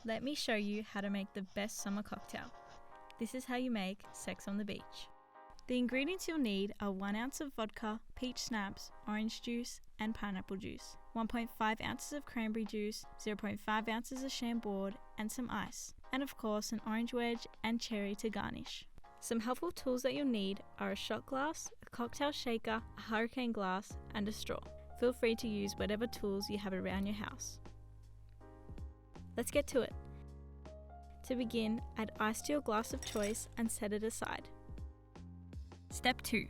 Let me show you how to make the best summer cocktail. This is how you make Sex on the Beach. The ingredients you'll need are 1 ounce of vodka, peach schnapps, orange juice, and pineapple juice, 1.5 ounces of cranberry juice, 0.5 ounces of Chambord, and some ice, and of course an orange wedge and cherry to garnish. Some helpful tools that you'll need are a shot glass, a cocktail shaker, a hurricane glass, and a straw. Feel free to use whatever tools you have around your house. Let's get to it. To begin, add ice to your glass of choice and set it aside. Step 2.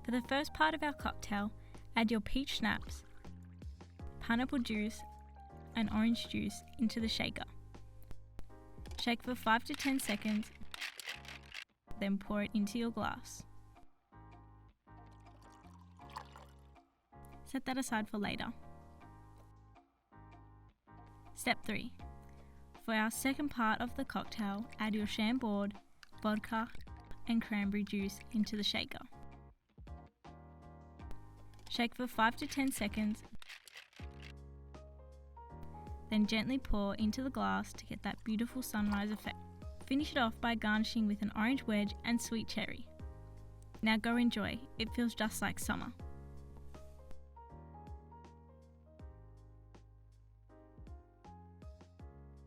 For the first part of our cocktail, add your peach schnapps, pineapple juice, and orange juice into the shaker. Shake for 5 to 10 seconds, then pour it into your glass. Set that aside for later. Step 3. For our second part of the cocktail, add your Chambord, vodka, and cranberry juice into the shaker. Shake for 5 to 10 seconds, then gently pour into the glass to get that beautiful sunrise effect. Finish it off by garnishing with an orange wedge and sweet cherry. Now go enjoy, it feels just like summer.